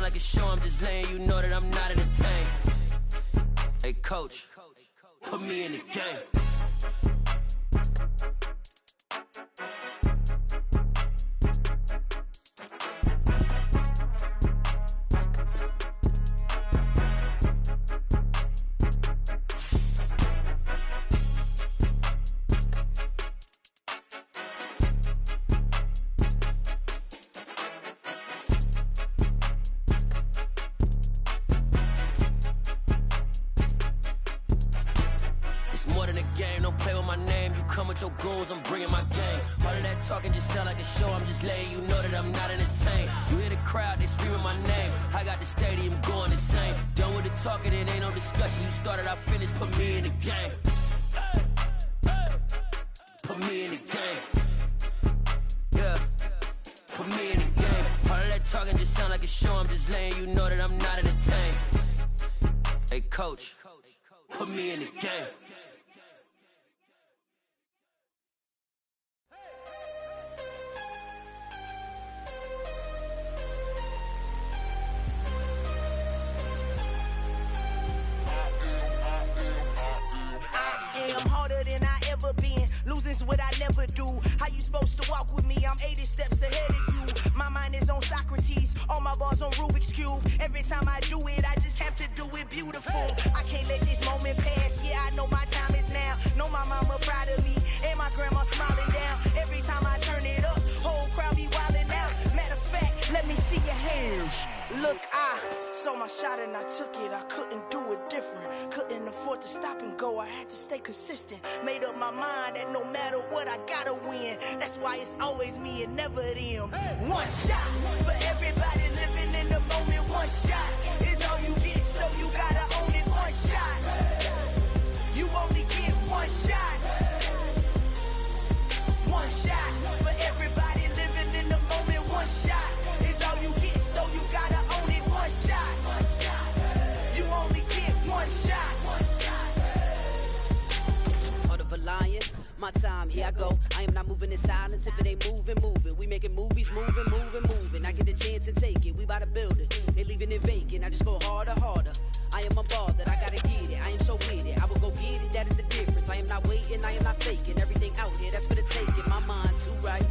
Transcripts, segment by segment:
like a show, I'm just letting you know that I'm not entertained. Hey coach, put me in the game. Your goons, I'm bringing my game. All of that talking just sound like a show. I'm just letting you know that I'm not entertained. You hear the crowd, they screaming my name. I got the stadium going insane. Done with the talking, it ain't no discussion. You started, I finished, put me in the game. Put me in the game. Yeah, put me in the game. All of that talking just sound like a show. I'm just letting you know that I'm not entertained. Hey coach, put me in the game. I'm harder than I ever been. Losing's what I never do. How you supposed to walk with me? I'm 80 steps ahead of you. My mind is on Socrates. All my bars on Rubik's Cube. Every time I do it, I just have to do it beautiful. I can't let this moment pass. Yeah, I know my time is now. Know my mama proud of me. And my grandma smiling down. Every time I turn it up, whole crowd be wildin' out. Matter of fact, let me see your hands. Look, I saw my shot and I took it. I couldn't do it different. Couldn't afford to stop and go. I had to stay consistent. Made up my mind that no matter what, I gotta win. That's why it's always me and never them. One shot for everybody living in the moment. One shot is all you get, so you gotta own it. One shot. You only get one shot. One shot for everybody living in the moment. One shot is all you get, so you gotta own it. One shot. You only get one shot. Heart of a lion, my time, here I go. I am not moving in silence. If it ain't moving, move it. We making movies, moving, moving, moving. I get a chance and take it. We bout to build it. They leaving it vacant. I just go harder, harder. I am a ball that I gotta get it. I am so with it. I will go get it. That is the difference. I am not waiting. I am not faking. Everything out here, that's for the taking. My mind too right.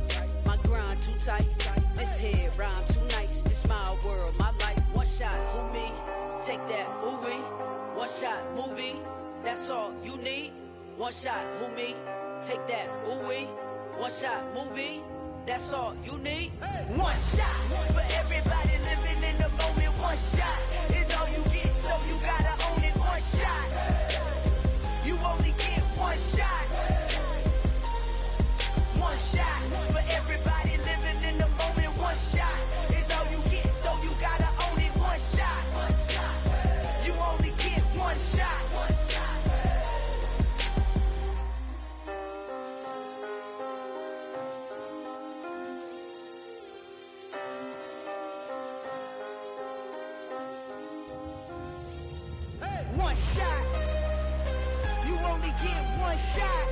My grind too tight. This head rhyme too nice. This my world, my life. One shot, who me? Take that, ooh wee. One shot, movie. That's all you need. One shot, who me? Take that, ooh wee. One shot, movie. That's all you need. One shot for everybody living in the moment. One shot is all you get, so you gotta own it. One shot. You only get one shot. One shot for everybody living in the moment. One shot is all you get, so you gotta own it. One shot. You only get one shot. One shot. You only get one shot.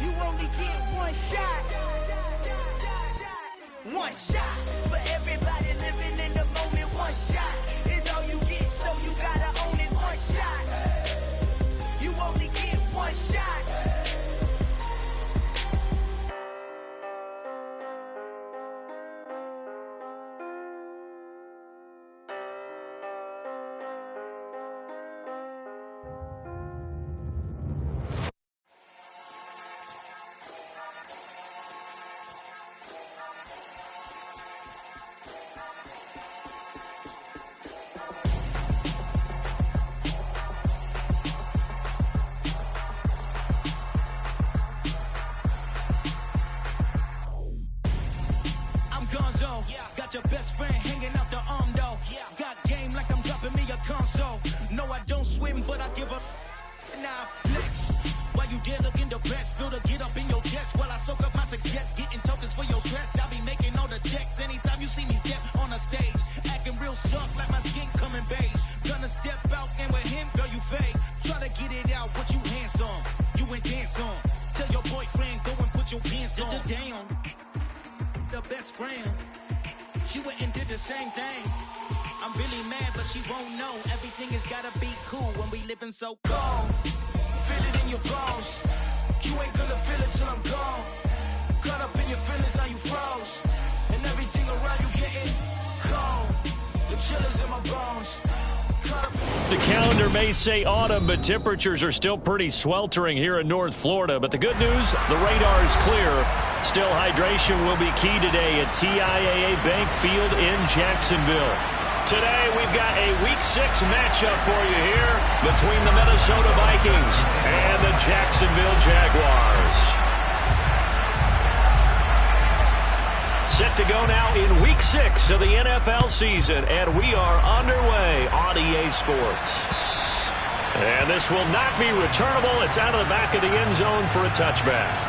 You only get one shot. One shot for everybody living in the moment. One shot is all you get, so you gotta own it. One shot. You only get one shot. Got your best friend hanging out the arm though. Got game like I'm dropping me a console. No, I don't swim, but I give up. Now flex. While you there looking the best, feel the get up in your chest while I soak up my success, getting tokens for your stress. I be making all the checks anytime you see me step on a stage, acting real soft like my skin coming beige. Gonna step out and with him, girl, you fake. Try to get it out, what you hands on, you ain't dance on. Tell your boyfriend go and put your pants on. Down. the best friend. She went and did the same thing. I'm really mad, but she won't know. Everything has gotta be cool when we living so cold. Feel it in your bones. You ain't gonna feel it till I'm gone. Caught up in your feelings, now you froze. And everything around you getting cold. The chill is in my bones. The calendar may say autumn, but temperatures are still pretty sweltering here in North Florida. But the good news, the radar is clear. Still, hydration will be key today at TIAA Bank Field in Jacksonville. Today, we've got a Week 6 matchup for you here between the Minnesota Vikings and the Jacksonville Jaguars. Set to go now in Week 6 of the NFL season, and we are underway on EA Sports. And this will not be returnable. It's out of the back of the end zone for a touchback.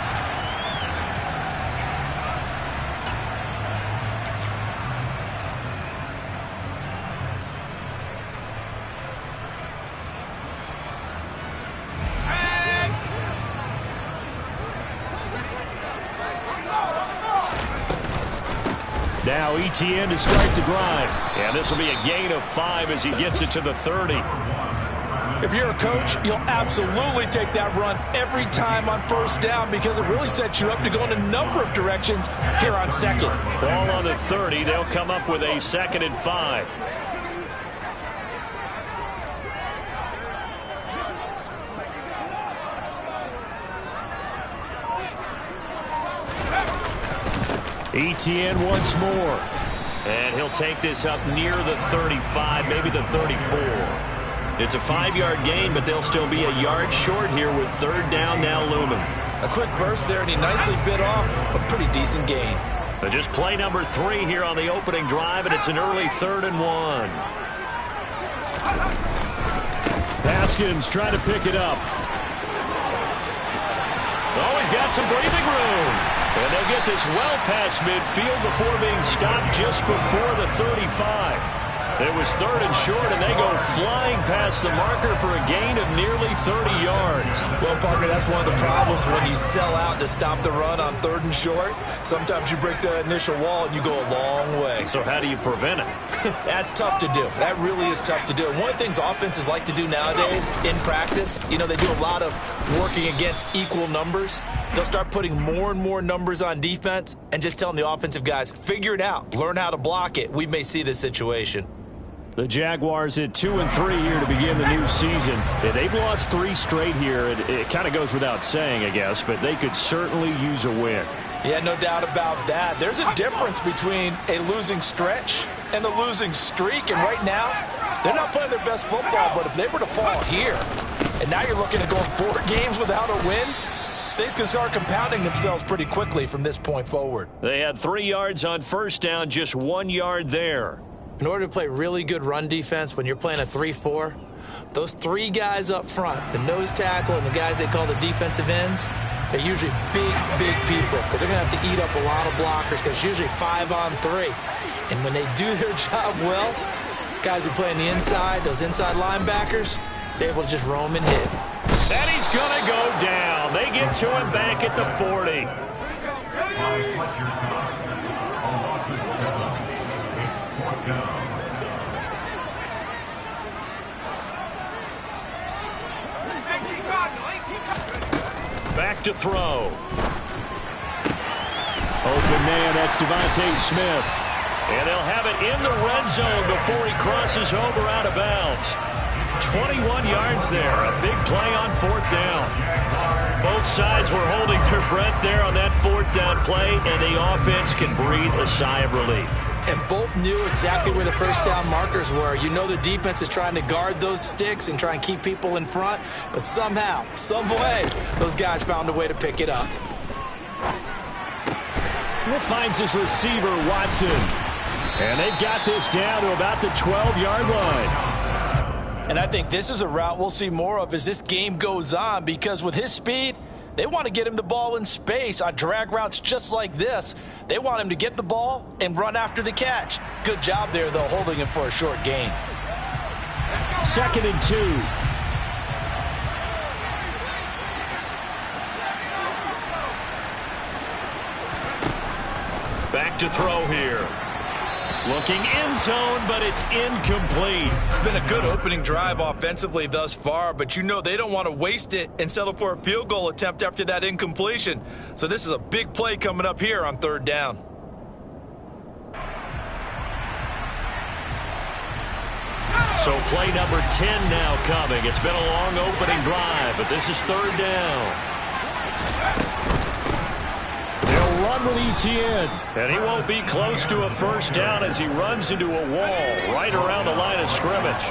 Now ETN to start the drive. And this will be a gain of 5 as he gets it to the 30. If you're a coach, you'll absolutely take that run every time on first down because it really sets you up to go in a number of directions here on second. Ball on the 30. They'll come up with a 2nd and 5. ETN once more. And he'll take this up near the 35, maybe the 34. It's a 5-yard gain, but they'll still be a yard short here with 3rd down now looming. A quick burst there, and he nicely bit off a pretty decent gain. But just play number 3 here on the opening drive, and it's an early 3rd and 1. Haskins trying to pick it up. Oh, he's got some breathing room. And they'll get this well past midfield before being stopped just before the 35. It was 3rd and short, and they go flying past the marker for a gain of nearly 30 yards. Well, partner, that's one of the problems when you sell out to stop the run on 3rd and short. Sometimes you break that initial wall, and you go a long way. So how do you prevent it? That's tough to do. That really is tough to do. And one of the things offenses like to do nowadays in practice, you know, they do a lot of working against equal numbers. They'll start putting more and more numbers on defense and just telling the offensive guys, figure it out, learn how to block it. We may see this situation. The Jaguars at 2-3 here to begin the new season. They've lost 3 straight here. It kind of goes without saying, I guess, but they could certainly use a win. Yeah, no doubt about that. There's a difference between a losing stretch and a losing streak, and right now, they're not playing their best football, but if they were to fall here, and now you're looking at going 4 games without a win, things can start compounding themselves pretty quickly from this point forward. They had 3 yards on first down, just 1 yard there. In order to play really good run defense when you're playing a 3-4, those 3 guys up front, the nose tackle and the guys they call the defensive ends, they're usually big people because they're going to have to eat up a lot of blockers because it's usually 5 on 3. And when they do their job well, guys who play on the inside, those inside linebackers, they're able to just roam and hit. And he's going to go down. They get to him back at the 40. Back to throw. Open man, that's Devontae Smith. And they'll have it in the red zone before he crosses over out of bounds. 21 yards there, a big play on 4th down. Both sides were holding their breath there on that 4th down play, and the offense can breathe a sigh of relief. And both knew exactly where the first down markers were. You know the defense is trying to guard those sticks and try and keep people in front, but somehow, some way, those guys found a way to pick it up. Finds his receiver, Watson. And they've got this down to about the 12-yard line. And I think this is a route we'll see more of as this game goes on because with his speed, they want to get him the ball in space on drag routes just like this. They want him to get the ball and run after the catch. Good job there, though, holding him for a short gain. 2nd and 2. Back to throw here. Looking end zone, but it's incomplete. It's been a good opening drive offensively thus far, but you know they don't want to waste it and settle for a field goal attempt after that incompletion. So this is a big play coming up here on 3rd down. So play number 10 now coming. It's been a long opening drive, but this is 3rd down. They'll run with Etienne. And he won't be close to a first down as he runs into a wall right around the line of scrimmage.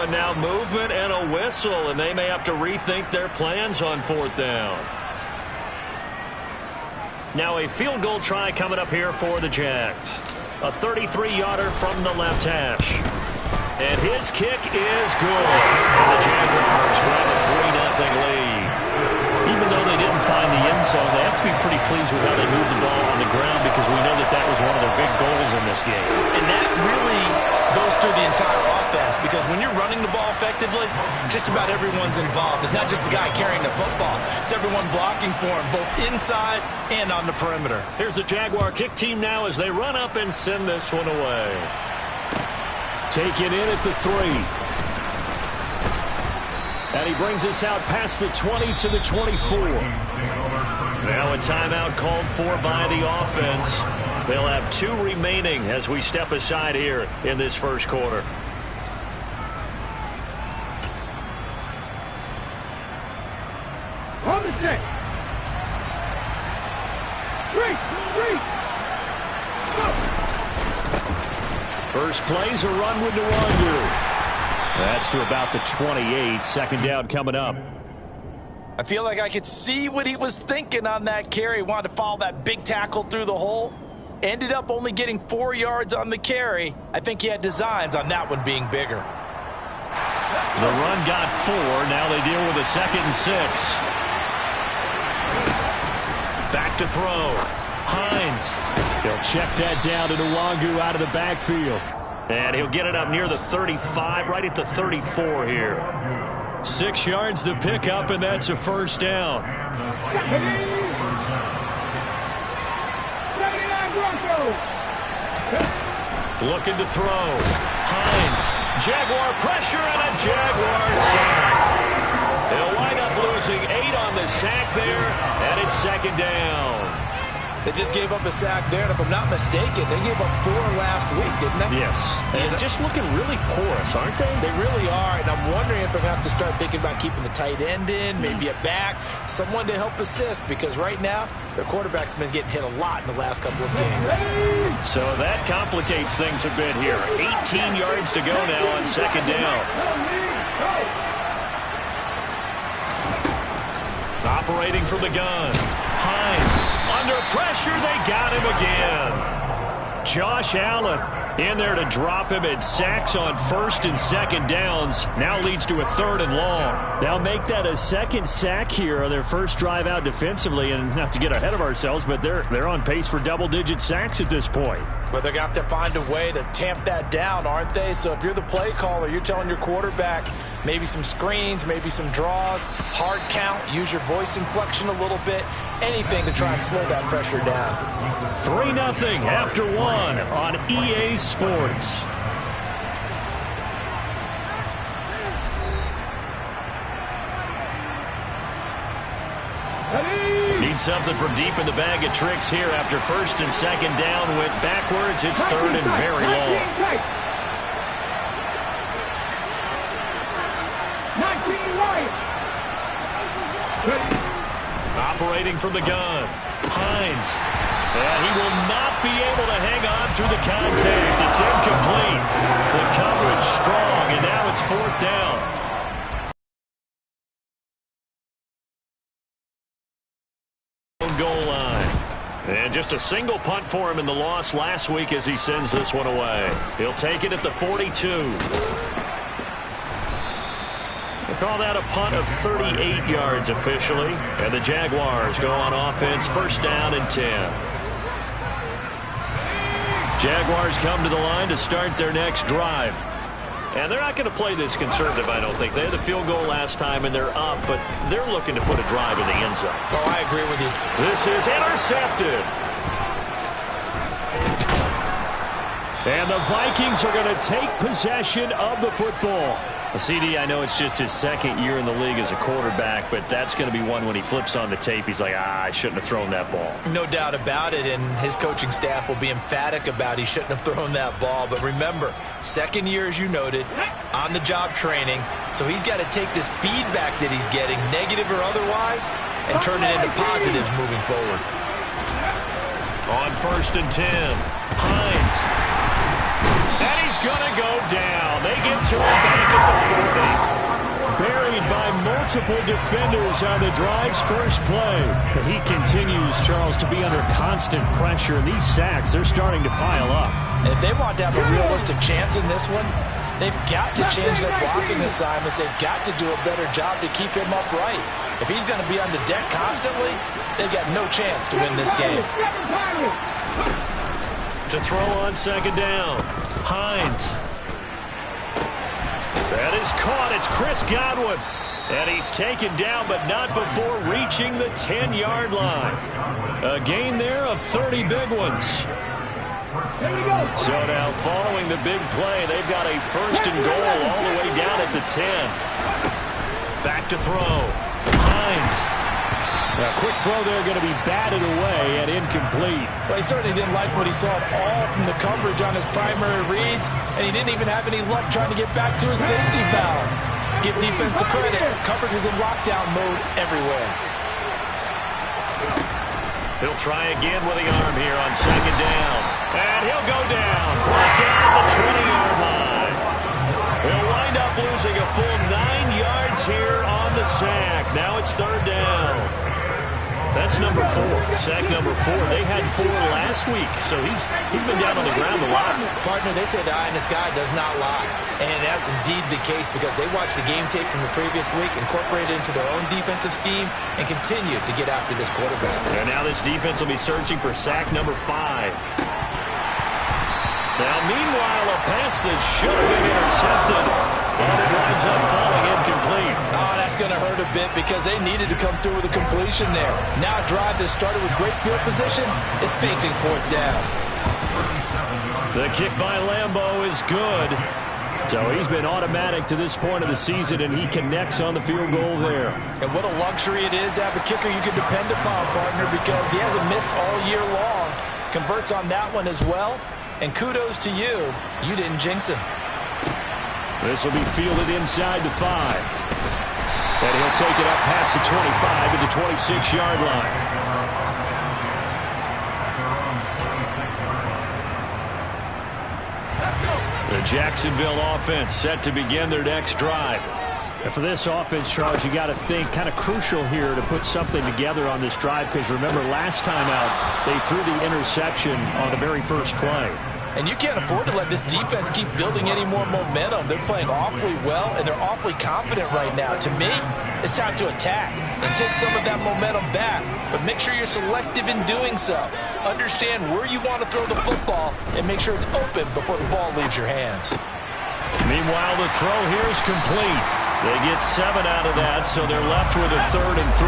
Now movement and a whistle, and they may have to rethink their plans on 4th down. Now a field goal try coming up here for the Jags. A 33-yarder from the left hash. And his kick is good. And the Jaguars grab a 3-0 lead. Even though they didn't find the end zone, they have to be pretty pleased with how they moved the ball on the ground because we know that that was one of their big goals in this game. And that really goes through the entire offense because when you're running the ball effectively, just about everyone's involved. It's not just the guy carrying the football. It's everyone blocking for him, both inside and on the perimeter. Here's the Jaguar kick team now as they run up and send this one away. Take it in at the 3. And he brings us out past the 20 to the 24. Now a timeout called for by the offense. They'll have 2 remaining as we step aside here in this first quarter. On the check. 3. First play's a run with Nwangu. That's to about the 28. 2nd down coming up. I feel like I could see what he was thinking on that carry. He wanted to follow that big tackle through the hole. Ended up only getting 4 yards on the carry. I think he had designs on that one being bigger. The run got 4. Now they deal with a 2nd and 6. Back to throw. Hines. He'll check that down to Nwangu out of the backfield. And he'll get it up near the 35, right at the 34 here. 6 yards to pick up, and that's a first down. Looking to throw. Hines. Jaguar pressure and a Jaguar sack. They'll wind up losing 8 on the sack there, and it's 2nd down. They just gave up a sack there, and if I'm not mistaken, they gave up 4 last week, didn't they? Yes. And just looking really porous, aren't they? They really are, and I'm wondering if they're going to have to start thinking about keeping the tight end in, maybe a back, someone to help assist, because right now, their quarterback's been getting hit a lot in the last couple of games. So that complicates things a bit here. 18 yards to go now on 2nd down. Operating from the gun. Hines. Under pressure, they got him again. Josh Allen in there to drop him at sacks on 1st and 2nd downs. Now leads to a 3rd and long. They'll make that a 2nd sack here on their first drive out defensively. And not to get ahead of ourselves, but they're on pace for double-digit sacks at this point. But they're going to have to find a way to tamp that down, aren't they? So if you're the play caller, you're telling your quarterback maybe some screens, maybe some draws, hard count, use your voice inflection a little bit, anything to try and slow that pressure down. 3-0 after 1 on EA Sports. Need something from deep in the bag of tricks here after 1st and 2nd down went backwards. It's 3rd and very long. 19 right. Operating from the gun. Hines. And he will not be able to hang on through the contact. It's incomplete. The coverage strong, and now it's 4th down. Goal line. And just a single punt for him in the loss last week as he sends this one away. He'll take it at the 42. They call that a punt of 38 yards officially. And the Jaguars go on offense, first down and 10. Jaguars come to the line to start their next drive. And they're not going to play this conservative, I don't think. They had the field goal last time, and they're up, but they're looking to put a drive in the end zone. Oh, I agree with you. This is intercepted. And the Vikings are going to take possession of the football. CD, I know it's just his second year in the league as a quarterback, but that's going to be one when he flips on the tape. He's like, I shouldn't have thrown that ball. No doubt about it, and his coaching staff will be emphatic about he shouldn't have thrown that ball. But remember, second year, as you noted, on-the-job training, so he's got to take this feedback that he's getting, negative or otherwise, and turn it into positives moving forward. On first and 10, Hines. And he's going to go down. They get to him back at the 40. Buried by multiple defenders on the drive's first play. But he continues, Charles, to be under constant pressure. These sacks, they're starting to pile up. And if they want to have a realistic chance in this one, they've got to change their blocking assignments. They've got to do a better job to keep him upright. If he's going to be on the deck constantly, they've got no chance to win this game. To throw on second down. Hines. That is caught. It's Chris Godwin. And he's taken down, but not before reaching the 10-yard line. A gain there of 30 big ones. So now following the big play, they've got a first and goal all the way down at the 10. Back to throw. Hines. A quick throw there going to be batted away and incomplete. Well, he certainly didn't like what he saw at all from the coverage on his primary reads, and he didn't even have any luck trying to get back to his safety valve. Give defense credit. Coverage is in lockdown mode everywhere. He'll try again with the arm here on second down. And he'll go down. Right down at the 20-yard line. He'll wind up losing a full 9 yards here on the sack. Now it's third down. That's number 4. Sack number 4. They had 4 last week, so he's been down on the ground a lot. Partner, they say the eye in the sky does not lie. And that's indeed the case because they watched the game tape from the previous week, incorporated it into their own defensive scheme, and continued to get after this quarterback. And now this defense will be searching for sack number 5. Now, meanwhile, a pass that should have been intercepted, and it winds up falling incomplete. Oh, that's going to hurt a bit because they needed to come through with a completion there. Now a drive that started with great field position is facing fourth down. The kick by Lambeau is good. So he's been automatic to this point of the season, and he connects on the field goal there. And what a luxury it is to have a kicker you can depend upon, partner, because he hasn't missed all year long. Converts on that one as well. And kudos to you. You didn't jinx him. This will be fielded inside the 5. And he'll take it up past the 25 to the 26-yard line. The Jacksonville offense set to begin their next drive. And for this offense, Charles, you got to think kind of crucial here to put something together on this drive because remember last time out they threw the interception on the very first play. And you can't afford to let this defense keep building any more momentum. They're playing awfully well, and they're awfully confident right now. To me, it's time to attack and take some of that momentum back. But make sure you're selective in doing so. Understand where you want to throw the football and make sure it's open before the ball leaves your hands. Meanwhile, the throw here is complete. They get 7 out of that, so they're left with a 3rd and 3.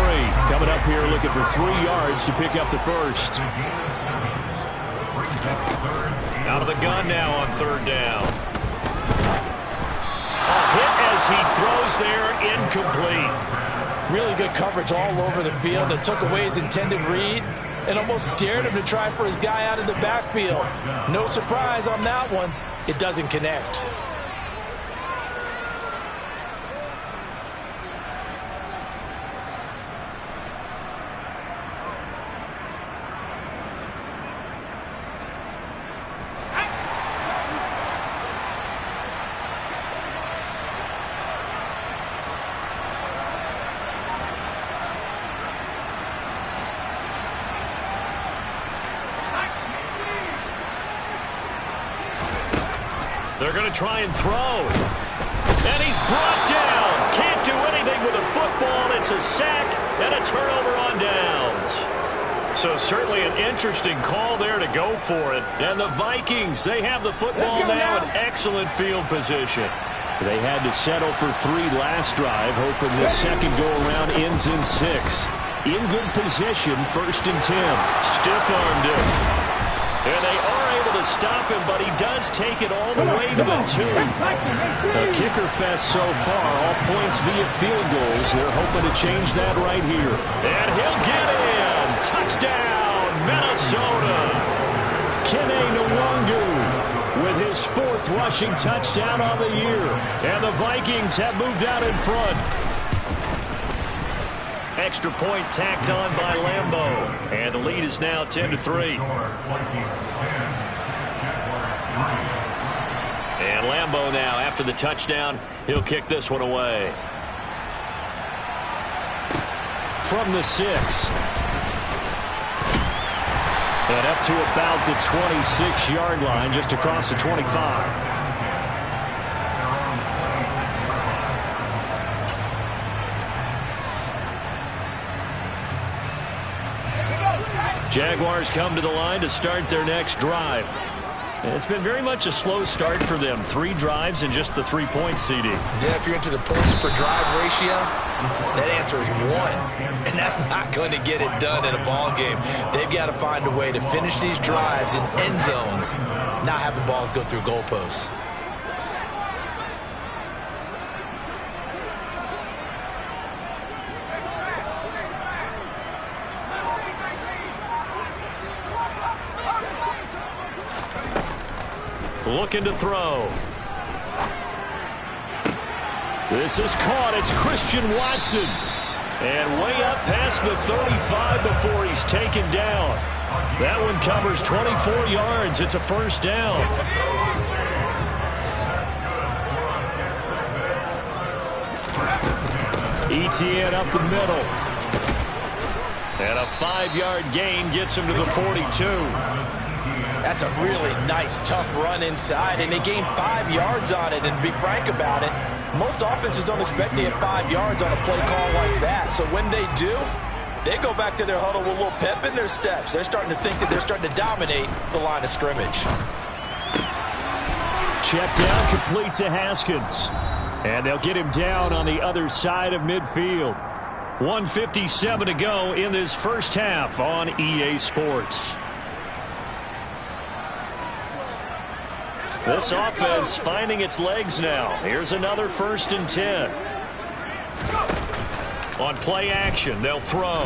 Coming up here looking for 3 yards to pick up the first. Out of the gun now on 3rd down. A hit as he throws there, incomplete. Really good coverage all over the field and took away his intended read and almost dared him to try for his guy out of the backfield. No surprise on that one. It doesn't connect. They're going to try and throw. And he's brought down. Can't do anything with a football. It's a sack and a turnover on downs. So certainly an interesting call there to go for it. And the Vikings, they have the football now in excellent field position. They had to settle for 3 last drive, hoping this second go-around ends in 6. In good position, 1st and 10. Stiff-armed him. And they are able to stop him, but he does take it all the way to the 2. A kicker fest so far, all points via field goals. They're hoping to change that right here. And he'll get in. Touchdown, Minnesota. Kene Nwangu with his 4th rushing touchdown on the year. And the Vikings have moved out in front. Extra point tacked on by Lambo. And the lead is now 10-3. And Lambo now, after the touchdown, he'll kick this one away. From the 6. And up to about the 26-yard line, just across the 25. Jaguars come to the line to start their next drive. It's been very much a slow start for them. 3 drives and just the 3-point CD. Yeah, if you're into the points per drive ratio, that answer is 1. And that's not going to get it done in a ball game. They've got to find a way to finish these drives in end zones, not having balls go through goalposts. Looking to throw. This is caught. It's Christian Watson. And way up past the 35 before he's taken down. That one covers 24 yards. It's a 1st down. Etienne up the middle. And a 5-yard gain gets him to the 42. That's a really nice, tough run inside, and they gained 5 yards on it. And to be frank about it, most offenses don't expect to get 5 yards on a play call like that. So when they do, they go back to their huddle with a little pep in their steps. They're starting to think that they're starting to dominate the line of scrimmage. Check down, complete to Haskins. And they'll get him down on the other side of midfield. 1:57 to go in this first half on EA Sports. This offense finding its legs now. Here's another 1st and 10. On play action, they'll throw.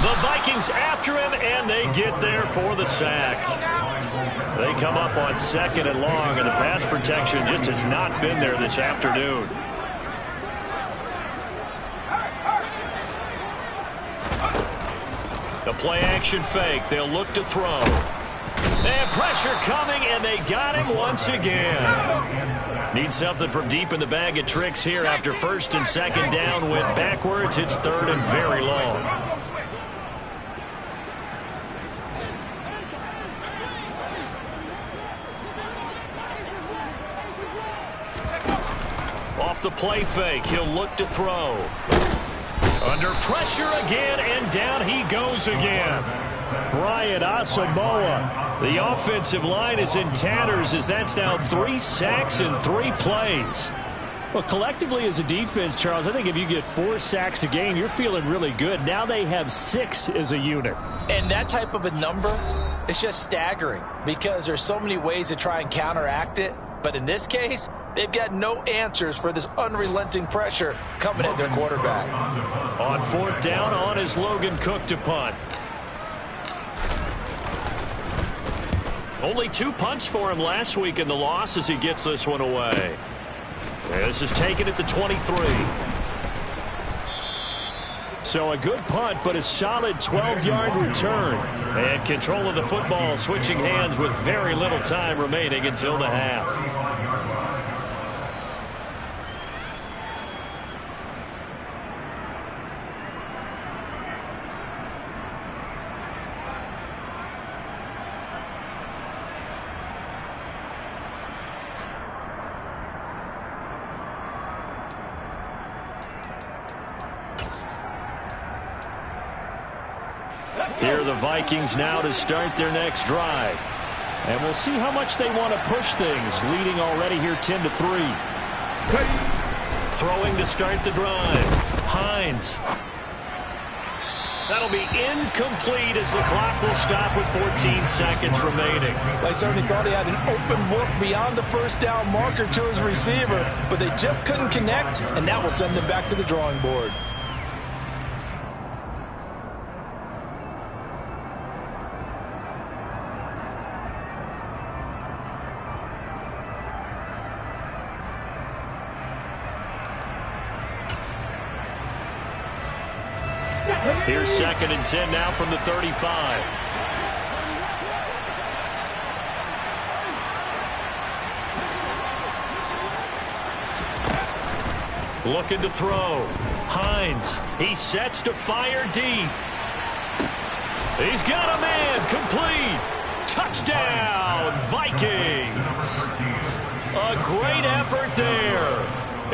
The Vikings after him, and they get there for the sack. They come up on 2nd and long, and the pass protection just has not been there this afternoon. The play action fake. They'll look to throw. They have pressure coming, and they got him once again. Need something from deep in the bag of tricks here after 1st and 2nd down. Went backwards. It's 3rd and very long. Off the play fake, he'll look to throw. Under pressure again, and down he goes again. Brian Asamoah. The offensive line is in tatters as that's now 3 sacks in 3 plays. Well, collectively as a defense, Charles, I think if you get 4 sacks a game, you're feeling really good. Now they have 6 as a unit. And that type of a number, it's just staggering because there's so many ways to try and counteract it. But in this case, they've got no answers for this unrelenting pressure coming at their quarterback. On 4th down, on is Logan Cook to punt. Only 2 punts for him last week in the loss as he gets this one away. This is taken at the 23. So a good punt, but a solid 12-yard return. And control of the football switching hands with very little time remaining until the half. Here are the Vikings now to start their next drive. And we'll see how much they want to push things, leading already here 10-3. Throwing to start the drive. Hines. That'll be incomplete as the clock will stop with 14 seconds remaining. They certainly thought he had an open look beyond the first down marker to his receiver, but they just couldn't connect, and that will send them back to the drawing board. Here's 2nd and 10 now from the 35. Looking to throw. Hines. He sets to fire deep. He's got a man. Complete. Touchdown, Vikings. A great effort there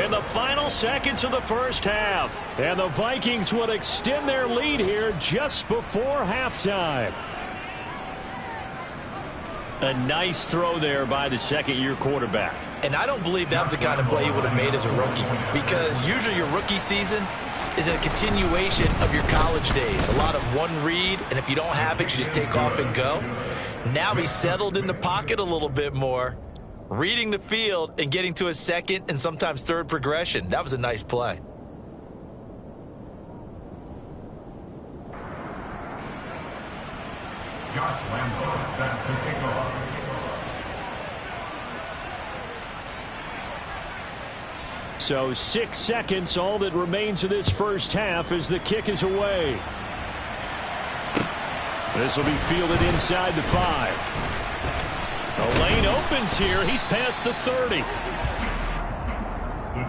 in the final seconds of the first half. And the Vikings would extend their lead here just before halftime. A nice throw there by the second-year quarterback. And I don't believe that was the kind of play he would have made as a rookie, because usually your rookie season is a continuation of your college days. A lot of one read, and if you don't have it, you just take off and go. Now he's settled in the pocket a little bit more, reading the field and getting to his second and sometimes third progression. That was a nice play. Josh Lambo set to kick off. So 6 seconds, all that remains of this first half as the kick is away. This will be fielded inside the 5. The lane opens here. He's past the 30. The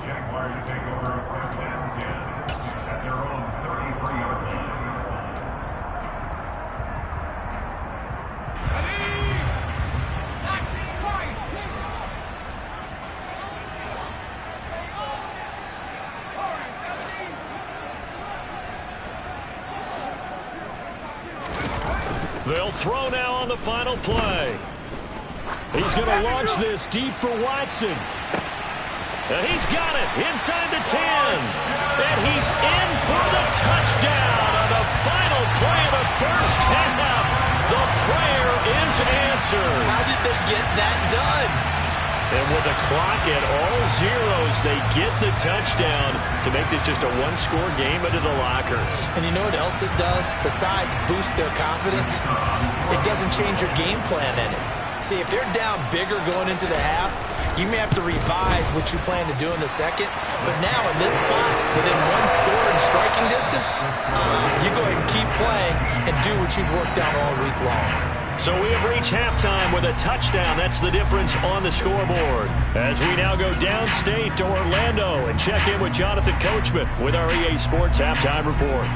Jaguars take over first and 10 at their own 33-yard line. They'll throw now on the final play. He's going to launch this deep for Watson. And he's got it inside the 10. And he's in for the touchdown on the final play of the first half. The prayer is answered. How did they get that done? And with the clock at all zeros, they get the touchdown to make this just a one-score game into the lockers. And you know what else it does? Besides boost their confidence, it doesn't change your game plan in it. See, if they're down bigger going into the half, you may have to revise what you plan to do in the second. But now in this spot, within one score and striking distance, you go ahead and keep playing and do what you've worked on all week long. So we have reached halftime with a touchdown. That's the difference on the scoreboard. As we now go downstate to Orlando and check in with Jonathan Coachman with our EA Sports Halftime Report.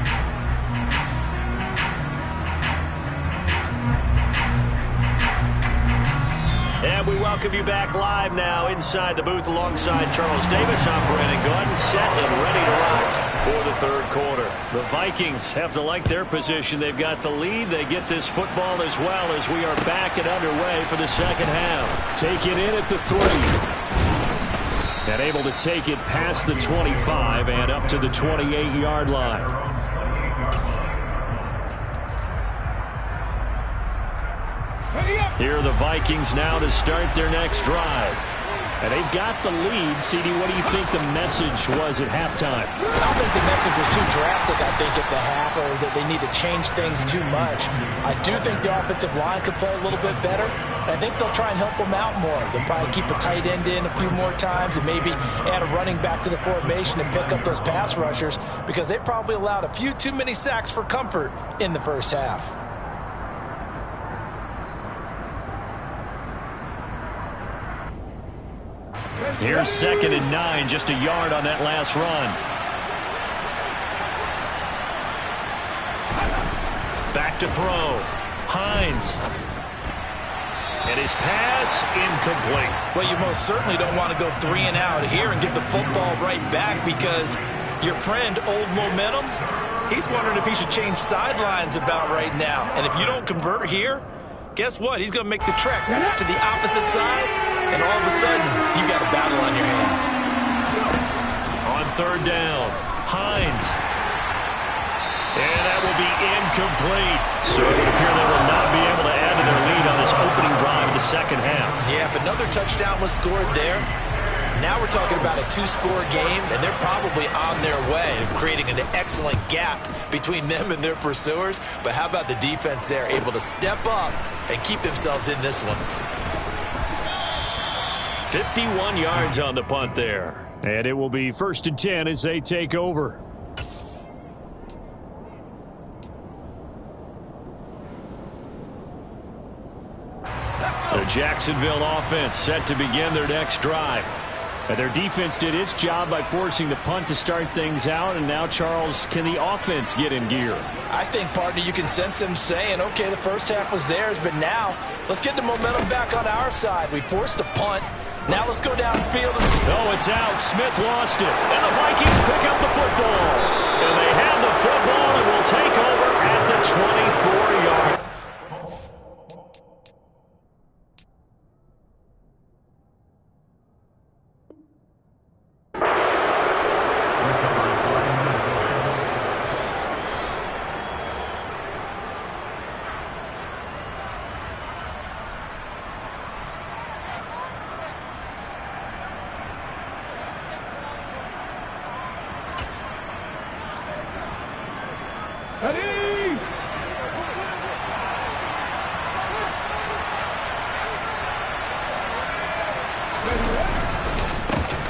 And we welcome you back live now inside the booth alongside Charles Davis. I'm Brandon Gunn, set and ready to rock for the third quarter. The Vikings have to like their position. They've got the lead. They get this football as well as we are back and underway for the second half. Take it in at the 3. And able to take it past the 25 and up to the 28-yard line. Here are the Vikings now to start their next drive. And they've got the lead. CD, what do you think the message was at halftime? I don't think the message was too drastic, I think, at the half, or that they need to change things too much. I do think the offensive line could play a little bit better. I think they'll try and help them out more. They'll probably keep a tight end in a few more times and maybe add a running back to the formation and pick up those pass rushers, because they probably allowed a few too many sacks for comfort in the first half. Here's 2nd and 9, just a yard on that last run. Back to throw. Hines. And his pass incomplete. Well, you most certainly don't want to go 3 and out here and get the football right back, because your friend, Old Momentum, He's wondering if he should change sidelines about right now. And if you don't convert here, guess what? He's going to make the trek to the opposite side, and all of a sudden, you've got a battle on your hands. On third down, Hines. And that will be incomplete. So it would appear they will not be able to add to their lead on this opening drive of the second half. Yeah, if another touchdown was scored there, now we're talking about a 2-score game, and they're probably on their way of creating an excellent gap between them and their pursuers. But how about the defense there, able to step up and keep themselves in this one? 51 yards on the punt there. And it will be 1st and 10 as they take over. The Jacksonville offense set to begin their next drive. And their defense did its job by forcing the punt to start things out. And now, Charles, can the offense get in gear? I think, partner, you can sense them saying, okay, the first half was theirs, but now let's get the momentum back on our side. We forced a punt. Now let's go downfield. No, it's out. Smith lost it. And the Vikings pick up the football. And they have the football and will take over at the 24-yard.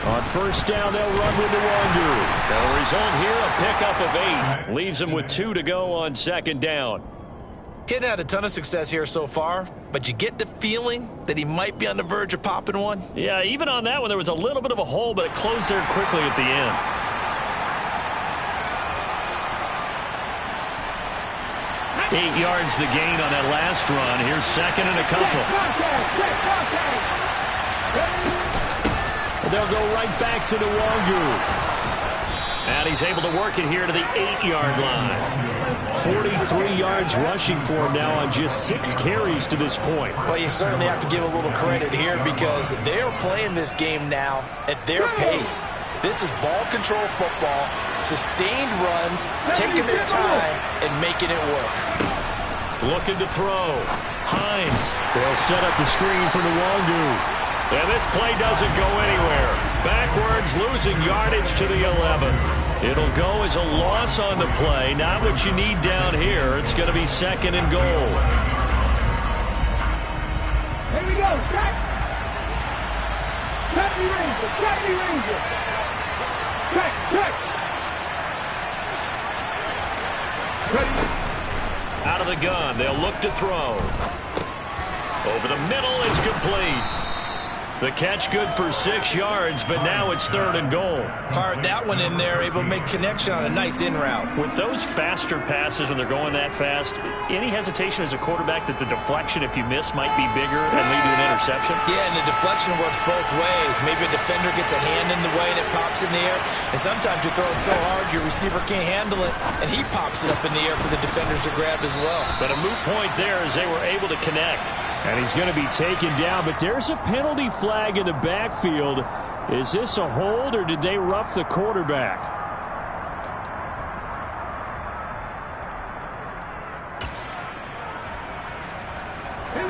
On first down, they'll run with Nwangu. The result here, a pickup of 8. Leaves them with 2 to go on second down. He hadn't had a ton of success here so far, but you get the feeling that he might be on the verge of popping one. Yeah, even on that one, there was a little bit of a hole, but it closed there quickly at the end. Eight yards the gain on that last run. Here's second and a couple. They'll go right back to Nwangu. And he's able to work it here to the 8-yard line. 43 yards rushing for him now on just 6 carries to this point. Well, you certainly have to give a little credit here because they are playing this game now at their pace. This is ball control football, sustained runs, taking their time and making it work. Looking to throw. Hines. They'll set up the screen for Nwangu. And this play doesn't go anywhere. Backwards, losing yardage to the 11. It'll go as a loss on the play. Not what you need down here. It's going to be second and goal. Here we go. Check. Check me Ranger. Check me Ranger. Check. Check. Ready. Out of the gun. They'll look to throw. Over the middle. It's complete. The catch good for 6 yards, but now it's third and goal. Fired that one in there, able to make connection on a nice in route. With those faster passes when they're going that fast, any hesitation as a quarterback that the deflection, if you miss, might be bigger and lead to an interception? Yeah, and the deflection works both ways. Maybe a defender gets a hand in the way and it pops in the air. And sometimes you're throwing so hard your receiver can't handle it, and he pops it up in the air for the defenders to grab as well. But a moot point there as they were able to connect. And he's going to be taken down, but there's a penalty flag in the backfield. Is this a hold, or did they rough the quarterback?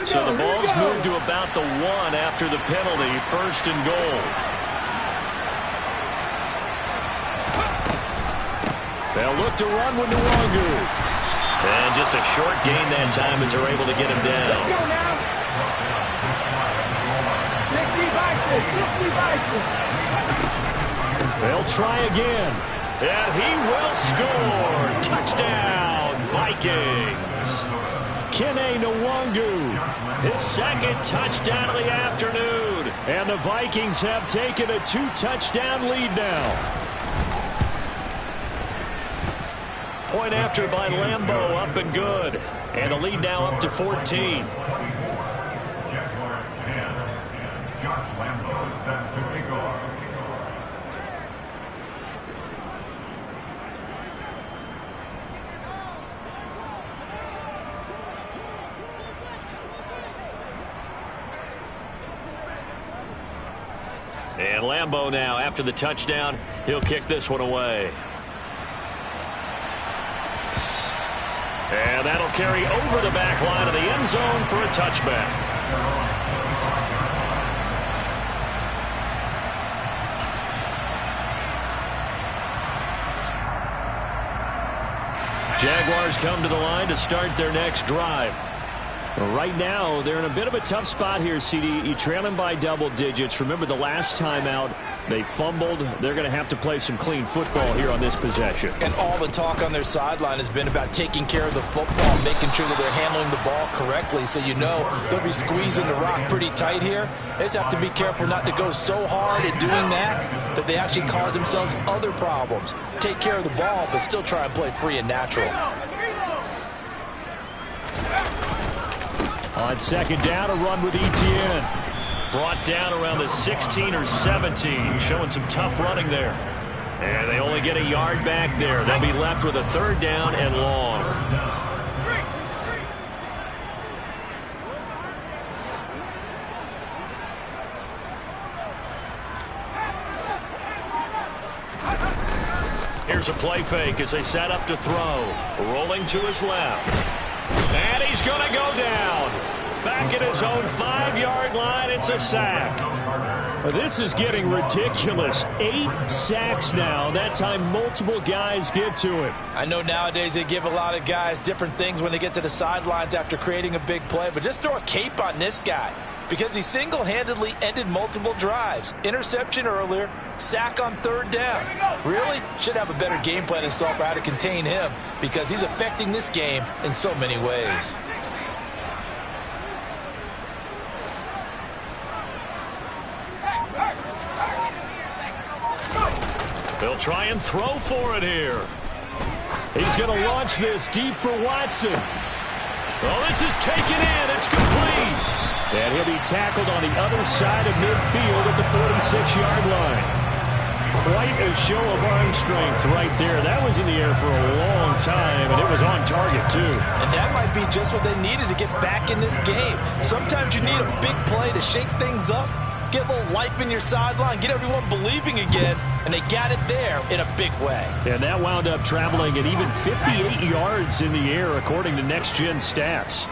So the ball's moved to about the 1 after the penalty, first and goal. They'll look to run with Nwangu. And just a short gain that time as they're able to get him down. They'll try again. And he will score. Touchdown, Vikings. Kene Nwangu, his second touchdown of the afternoon. And the Vikings have taken a 2-touchdown lead now. Point after by Lambeau, up and good. And the lead now up to 14. Jaguars 10. Josh Lambeau set to kick off. And Lambeau now, after the touchdown, he'll kick this one away. And that'll carry over the back line of the end zone for a touchback. Jaguars come to the line to start their next drive. Right now, they're in a bit of a tough spot here, CD. You trailing by double digits. Remember the last time out, they fumbled. They're going to have to play some clean football here on this possession. And all the talk on their sideline has been about taking care of the football, making sure that they're handling the ball correctly. So you know they'll be squeezing the rock pretty tight here. They just have to be careful not to go so hard at doing that they actually cause themselves other problems. Take care of the ball, but still try and play free and natural. On second down, a run with Etienne. Brought down around the 16 or 17, showing some tough running there. And they only get a yard back there. They'll be left with a third down and long. Here's a play fake as they set up to throw. Rolling to his left. And he's going to go down. Back at his own 5-yard line, it's a sack. This is getting ridiculous. 8 sacks now. That time multiple guys get to it. I know nowadays they give a lot of guys different things when they get to the sidelines after creating a big play, but just throw a cape on this guy because he single-handedly ended multiple drives. Interception earlier, sack on third down. Really? Should have a better game plan installed for how to contain him because he's affecting this game in so many ways. They'll try and throw for it here. He's going to launch this deep for Watson. Oh, this is taken in. It's complete. And he'll be tackled on the other side of midfield at the 46-yard line. Quite a show of arm strength right there. That was in the air for a long time, and it was on target, too. And that might be just what they needed to get back in this game. Sometimes you need a big play to shake things up, get a little life in your sideline, get everyone believing again, and they got it there in a big way. And that wound up traveling at even 58 yards in the air, according to next-gen stats.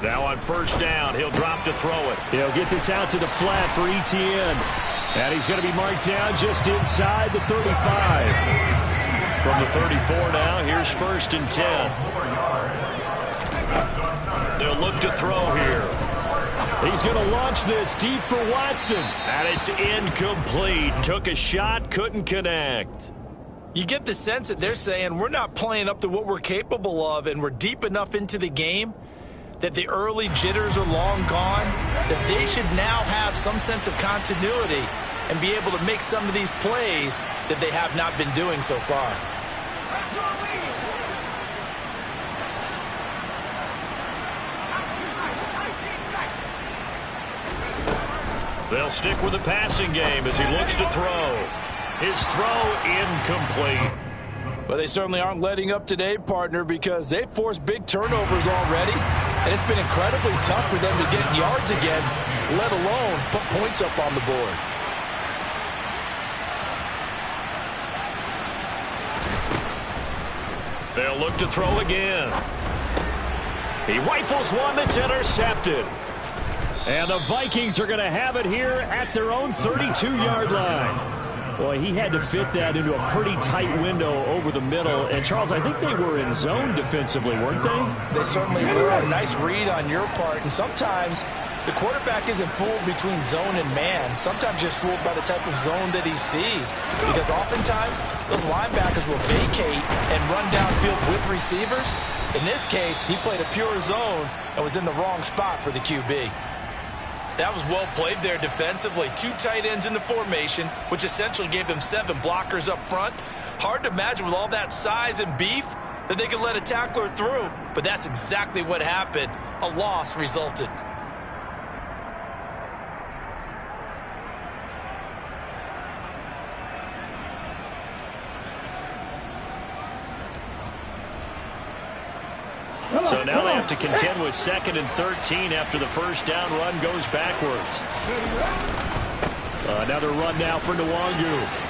Now on first down, he'll drop to throw it. He'll get this out to the flat for Etienne. And he's going to be marked down just inside the 35. From the 34 now, here's first and 10. They'll look to throw here. He's going to launch this deep for Watson. And it's incomplete. Took a shot, couldn't connect. You get the sense that they're saying we're not playing up to what we're capable of, and we're deep enough into the game that the early jitters are long gone, that they should now have some sense of continuity and be able to make some of these plays that they have not been doing so far. They'll stick with the passing game as he looks to throw. His throw incomplete. Well, they certainly aren't letting up today, partner, because they've forced big turnovers already, and it's been incredibly tough for them to get yards against, let alone put points up on the board. They'll look to throw again. He rifles one that's intercepted. And the Vikings are going to have it here at their own 32-yard line. Boy, he had to fit that into a pretty tight window over the middle. And, Charles, I think they were in zone defensively, weren't they? They certainly were. A nice read on your part. And sometimes the quarterback isn't fooled between zone and man. Sometimes just fooled by the type of zone that he sees. Because oftentimes those linebackers will vacate and run downfield with receivers. In this case, he played a pure zone and was in the wrong spot for the QB. That was well played there defensively. 2 tight ends in the formation, which essentially gave them 7 blockers up front. Hard to imagine with all that size and beef that they could let a tackler through, but that's exactly what happened. A loss resulted. So now they have to contend with 2nd and 13 after the first down run goes backwards. Another run now for Nwangu.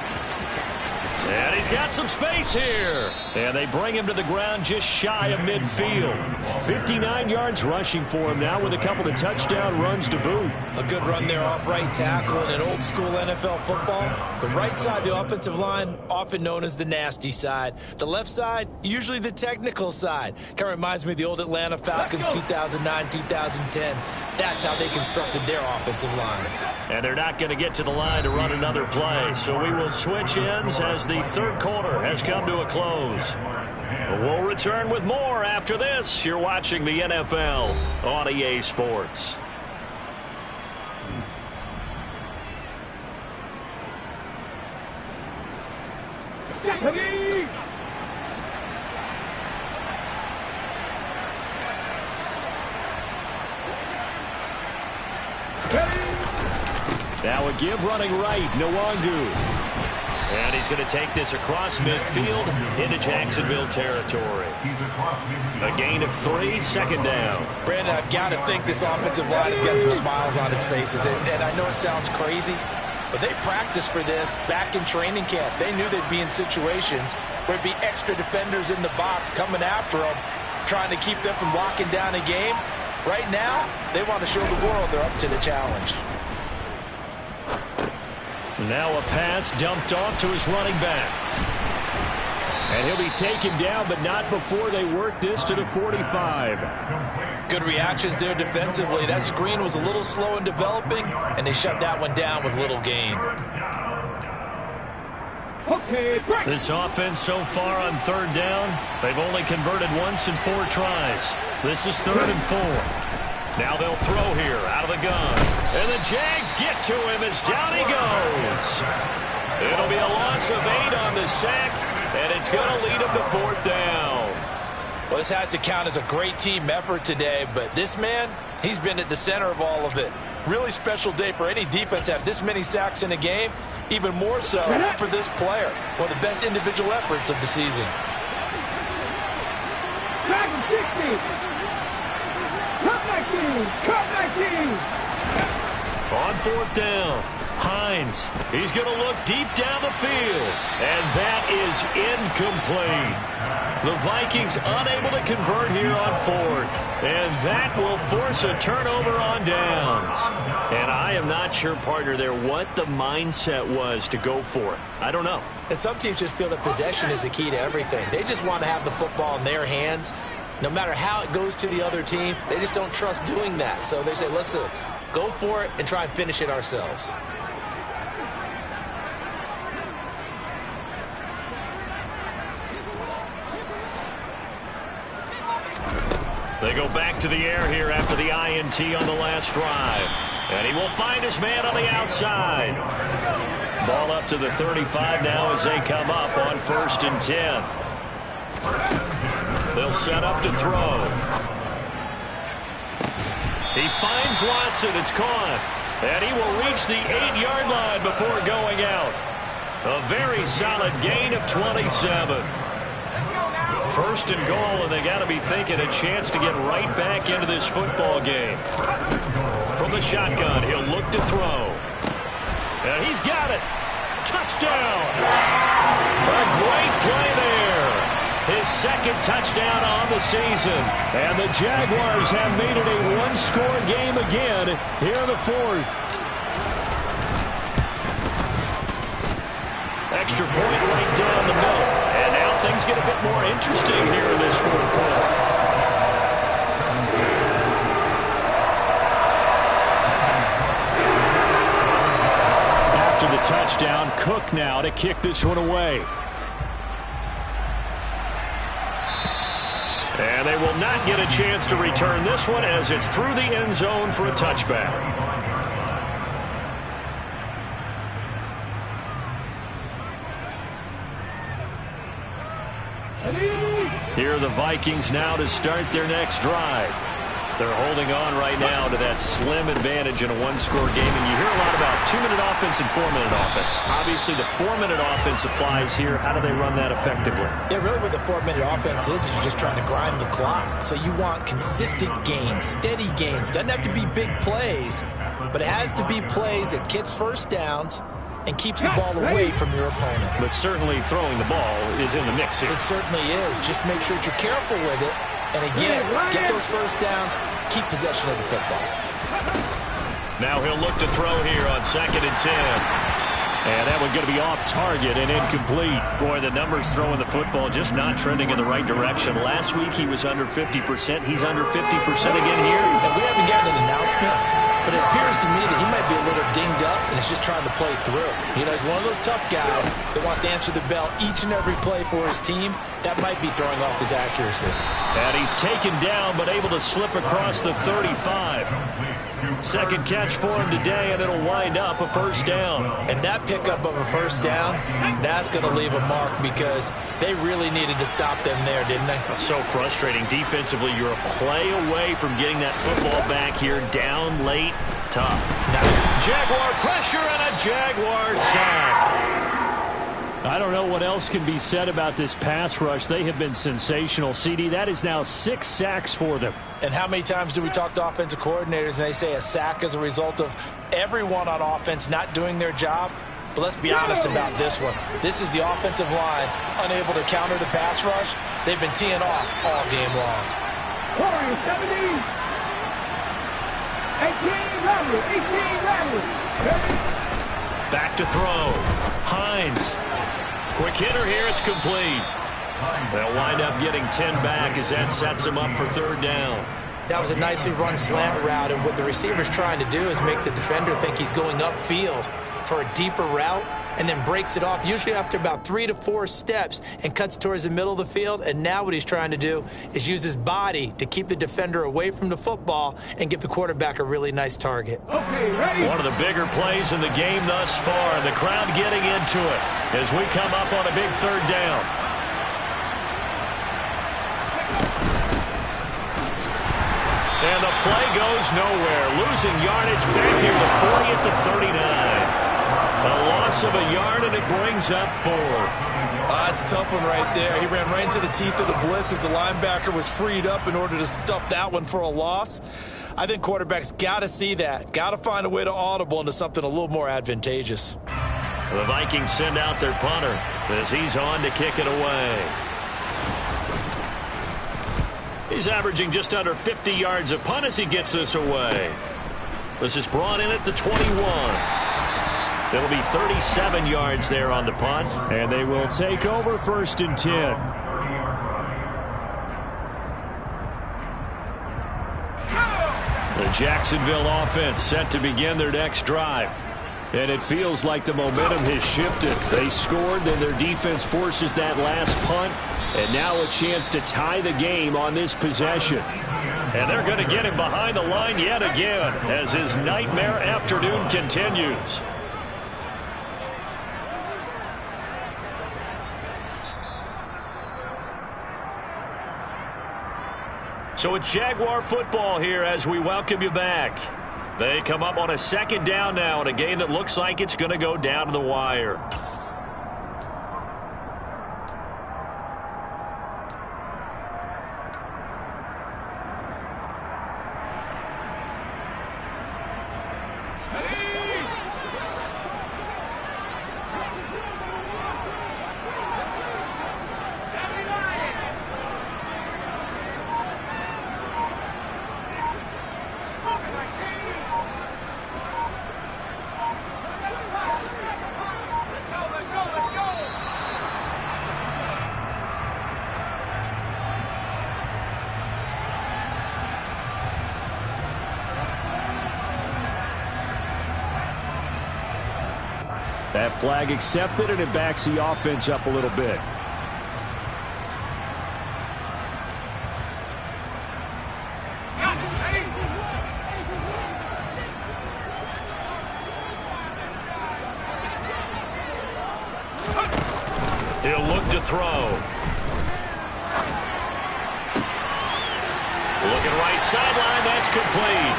And he's got some space here. And they bring him to the ground just shy of midfield. 59 yards rushing for him now with a couple of touchdown runs to boot. A good run there off right tackle in an old school NFL football. The right side of the offensive line, often known as the nasty side. The left side, usually the technical side. Kind of reminds me of the old Atlanta Falcons 2009, 2010. That's how they constructed their offensive line. And they're not going to get to the line to run another play. So we will switch ends as the third quarter has come to a close. We'll return with more after this. You're watching the NFL on EA Sports. Now a give running right, Nwangu. And he's going to take this across midfield into Jacksonville territory. A gain of 3, 2nd down. Brandon, I've got to think this offensive line has got some smiles on its faces. And I know it sounds crazy, but they practiced for this back in training camp. They knew they'd be in situations where there'd be extra defenders in the box coming after them, trying to keep them from locking down a game. Right now, they want to show the world they're up to the challenge. Now a pass dumped off to his running back. And he'll be taken down, but not before they work this to the 45. Good reactions there defensively. That screen was a little slow in developing, and they shut that one down with little gain. This offense so far on 3rd down, they've only converted once in 4 tries. This is 3rd and 4. Now they'll throw here out of the gun. And the Jags get to him as down he goes. It'll be a loss of 8 on the sack, and it's going to lead him to 4th down. Well, this has to count as a great team effort today, but this man, he's been at the center of all of it. Really special day for any defense to have this many sacks in a game, even more so for this player. One of the best individual efforts of the season. On 4th down, Hines, he's going to look deep down the field, and that is incomplete. The Vikings unable to convert here on 4th, and that will force a turnover on downs. And I am not sure, partner, there what the mindset was to go for it. I don't know. And some teams just feel that possession is the key to everything. They just want to have the football in their hands. No matter how it goes to the other team, they just don't trust doing that. So they say, let's go for it and try and finish it ourselves. They go back to the air here after the INT on the last drive. And he will find his man on the outside. Ball up to the 35 now as they come up on 1st and 10. They'll set up to throw. He finds Watson. It's caught. And he will reach the 8-yard line before going out. A very solid gain of 27. 1st and goal, and they got to be thinking a chance to get right back into this football game. From the shotgun, he'll look to throw. And he's got it. Touchdown. A great play there. His 2nd touchdown on the season. And the Jaguars have made it a 1-score game again here in the 4th. Extra point right down the middle. And now things get a bit more interesting here in this 4th quarter. After the touchdown, Cook now to kick this one away. And they will not get a chance to return this one as it's through the end zone for a touchback. Here are the Vikings now to start their next drive. They're holding on right now to that slim advantage in a one-score game. And you hear a lot about 2-minute offense and 4-minute offense. Obviously, the 4-minute offense applies here. How do they run that effectively? Yeah, really what the 4-minute offense is you're just trying to grind the clock. So you want consistent gains, steady gains. Doesn't have to be big plays, but it has to be plays that gets first downs and keeps the ball away from your opponent. But certainly throwing the ball is in the mix here. It certainly is. Just make sure that you're careful with it. And again, get those first downs, keep possession of the football. Now he'll look to throw here on 2nd and 10. And that one's going to be off target and incomplete. Boy, the numbers throwing the football just not trending in the right direction. Last week he was under 50%. He's under 50% again here. And we haven't gotten an announcement, but it appears to me that he might be a little dinged up and is just trying to play through. You know, he's one of those tough guys that wants to answer the bell each and every play for his team. That might be throwing off his accuracy. And he's taken down, but able to slip across the 35. Second catch for him today, and it'll wind up a first down. And that pickup of a first down, that's going to leave a mark because they really needed to stop them there, didn't they? So frustrating. Defensively, you're a play away from getting that football back here. Down late, tough. Jaguar pressure and a Jaguar sack. I don't know what else can be said about this pass rush. They have been sensational. CD, that is now 6 sacks for them. And how many times do we talk to offensive coordinators and they say a sack is a result of everyone on offense not doing their job? But let's be honest about this one. This is the offensive line unable to counter the pass rush. They've been teeing off all game long. 17. 18 Ravens. Back to throw. Hines. Quick hitter here. It's complete. They'll wind up getting 10 back as that sets them up for 3rd down. That was a nicely run slant route, and what the receiver's trying to do is make the defender think he's going upfield for a deeper route and then breaks it off, usually after about 3 to 4 steps, and cuts towards the middle of the field. And now what he's trying to do is use his body to keep the defender away from the football and give the quarterback a really nice target. Okay, ready? One of the bigger plays in the game thus far, and the crowd getting into it as we come up on a big 3rd down. And the play goes nowhere. Losing yardage back near the 40 at the 39. A loss of a yard, and it brings up 4th. That's a tough one right there. He ran right into the teeth of the blitz as the linebacker was freed up in order to stuff that one for a loss. I think quarterbacks got to see that. Got to find a way to audible into something a little more advantageous. The Vikings send out their punter as he's on to kick it away. He's averaging just under 50 yards a punt as he gets this away. This is brought in at the 21. It'll be 37 yards there on the punt, and they will take over 1st and 10. The Jacksonville offense set to begin their next drive. And it feels like the momentum has shifted. They scored, then their defense forces that last punt, and now a chance to tie the game on this possession. And they're going to get him behind the line yet again as his nightmare afternoon continues. So it's Jaguar football here as we welcome you back. They come up on a 2nd down now in a game that looks like it's going to go down to the wire. That flag accepted, and it backs the offense up a little bit. He'll look to throw. Looking right sideline. That's complete.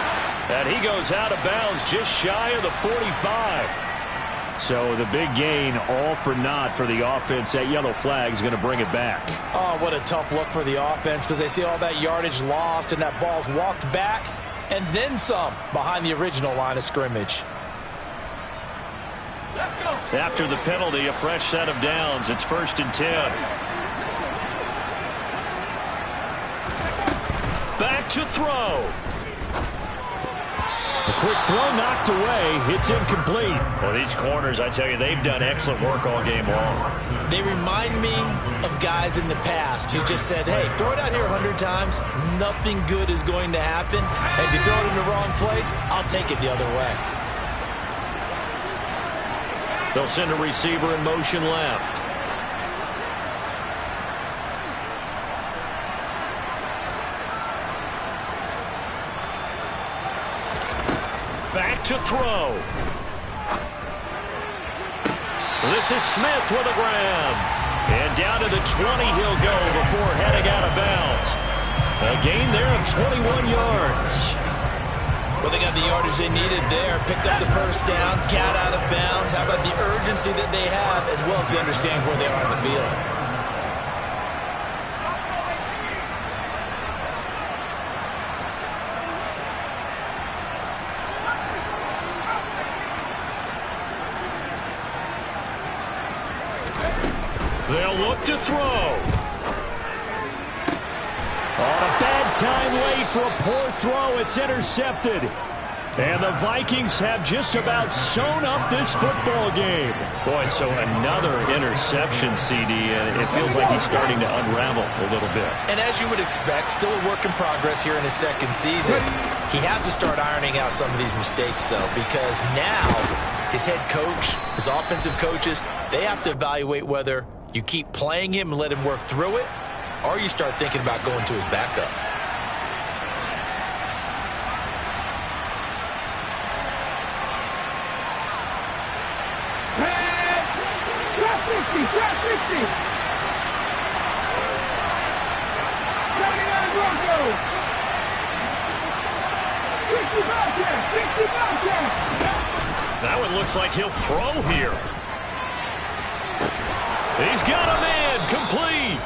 And he goes out of bounds just shy of the 45. So the big gain, all for naught for the offense. That yellow flag is going to bring it back. Oh, what a tough look for the offense, because they see all that yardage lost and that ball's walked back and then some behind the original line of scrimmage. Let's go. After the penalty, a fresh set of downs. It's 1st and 10. Back to throw. A quick throw knocked away. It's incomplete. Well, these corners, I tell you, they've done excellent work all game long. They remind me of guys in the past who just said, hey, throw it out here 100 times. Nothing good is going to happen. And if you throw it in the wrong place, I'll take it the other way. They'll send a receiver in motion left. Back to throw. This is Smith with a grab. And down to the 20 he'll go before heading out of bounds. A gain there of 21 yards. Well, they got the yardage they needed there. Picked up the first down, got out of bounds. How about the urgency that they have, as well as they understand where they are on the field? They'll look to throw. On a bad time late for a poor throw. It's intercepted. And the Vikings have just about sewn up this football game. Boy, so another interception, CD, and it feels like he's starting to unravel a little bit. And as you would expect, still a work in progress here in his second season. He has to start ironing out some of these mistakes, though, because now his head coach, his offensive coaches, they have to evaluate whether you keep playing him and let him work through it, or you start thinking about going to his backup. Trap 60. 79 Broncos. 65 catch. That one looks like he'll throw here. He's got a man, complete.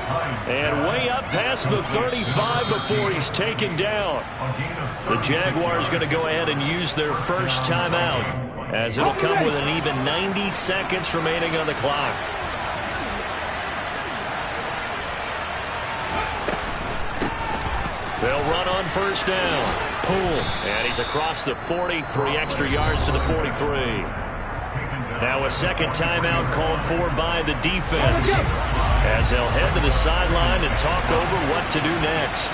And way up past the 35 before he's taken down. The Jaguars going to go ahead and use their first timeout, as it'll come with an even 90 seconds remaining on the clock. They'll run on first down. Pull. And he's across the 40, 3 extra yards to the 43. Now a second timeout called for by the defense, as they'll head to the sideline and talk over what to do next.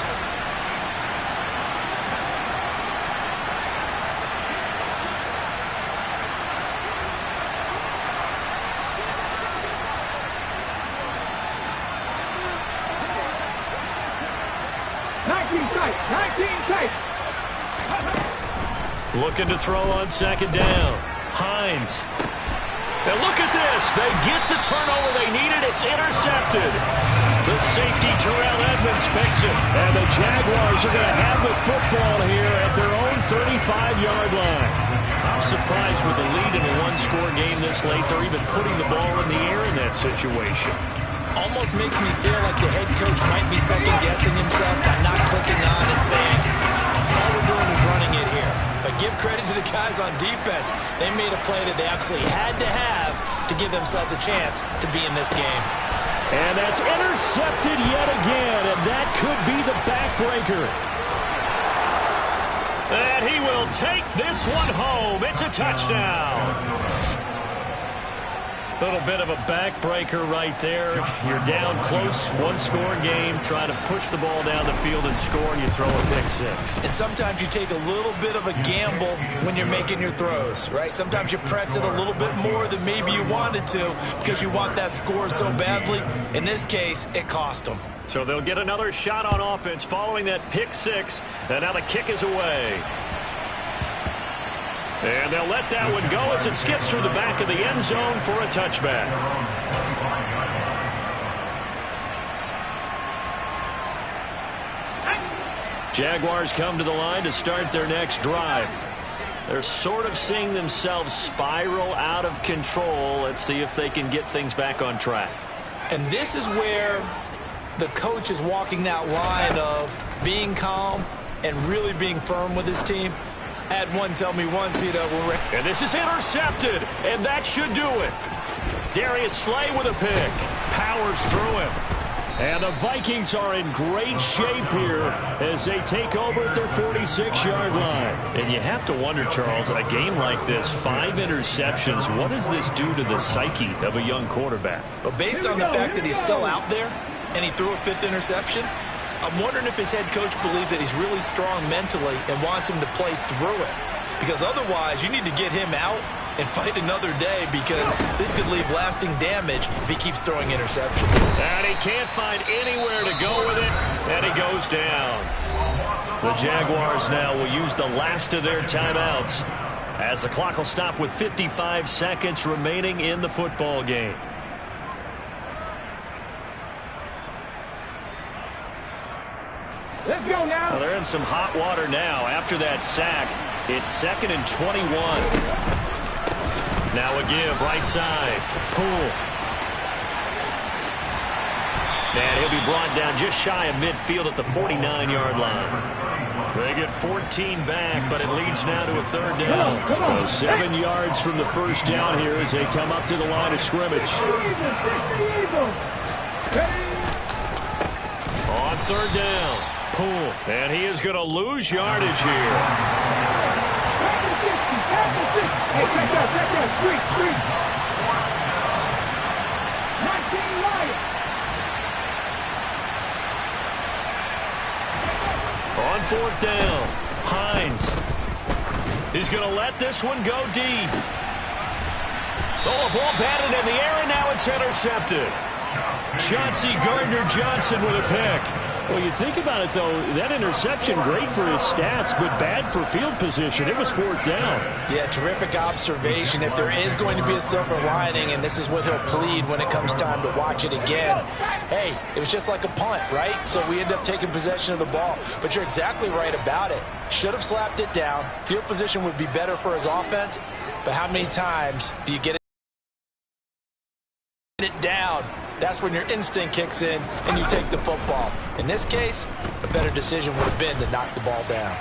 Looking to throw on second down. Hines. Now look at this. They get the turnover they needed. It's intercepted. The safety, Terrell Edmonds, picks it. And the Jaguars are going to have the football here at their own 35-yard line. I'm surprised with the lead in a one-score game this late. They're even putting the ball in the air in that situation. Almost makes me feel like the head coach might be second-guessing himself by not clicking on and saying, all we're doing is running it here. But give credit to the guys on defense. They made a play that they absolutely had to have to give themselves a chance to be in this game. And that's intercepted yet again, and that could be the backbreaker. And he will take this one home. It's a touchdown. Little bit of a backbreaker right there. You're down close, one-score game, trying to push the ball down the field and score, and you throw a pick six. And sometimes you take a little bit of a gamble when you're making your throws, right? Sometimes you press it a little bit more than maybe you wanted to because you want that score so badly. In this case, it cost them. So they'll get another shot on offense following that pick six, and now the kick is away. And they'll let that one go as it skips through the back of the end zone for a touchback. Jaguars come to the line to start their next drive. They're sort of seeing themselves spiral out of control. Let's see if they can get things back on track. And this is where the coach is walking that line of being calm and really being firm with his team. I had one tell me once, and this is intercepted, and that should do it. Darius Slay with a pick. Powers through him. And the Vikings are in great shape here as they take over at their 46-yard line. And you have to wonder, Charles, in a game like this, 5 interceptions, what does this do to the psyche of a young quarterback? Well, based on the fact that he's still out there and he threw a 5th interception, I'm wondering if his head coach believes that he's really strong mentally and wants him to play through it. Because otherwise, you need to get him out and fight another day, because this could leave lasting damage if he keeps throwing interceptions. And he can't find anywhere to go with it, and he goes down. The Jaguars now will use the last of their timeouts as the clock will stop with 55 seconds remaining in the football game. Let's go now. Well, they're in some hot water now after that sack. It's 2nd and 21. Now a give, right side. Poole. And he'll be brought down just shy of midfield at the 49-yard line. They get 14 back, but it leads now to a 3rd down. So 7 yards from the first down here as they come up to the line of scrimmage. On 3rd down, Poole. And he is going to lose yardage here. Hey, check that, street. 19 Lions. On 4th down, Hines. He's going to let this one go deep. Oh, a ball batted in the air, and now it's intercepted. Chauncey Gardner-Johnson with a pick. Well, you think about it, though, that interception, great for his stats, but bad for field position. It was 4th down. Yeah, terrific observation. If there is going to be a silver lining, and this is what he'll plead when it comes time to watch it again, hey, it was just like a punt, right? So we end up taking possession of the ball. But you're exactly right about it. Should have slapped it down. Field position would be better for his offense, but how many times do you get it down? That's when your instinct kicks in and you take the football. In this case, a better decision would have been to knock the ball down.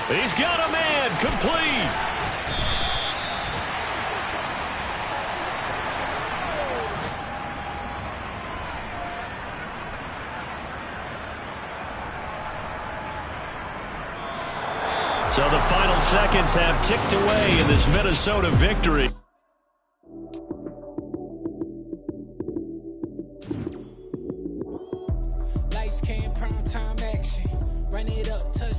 He's got a man, complete. So the final seconds have ticked away in this Minnesota victory. Lights, cam, prime time action. Run it up, touch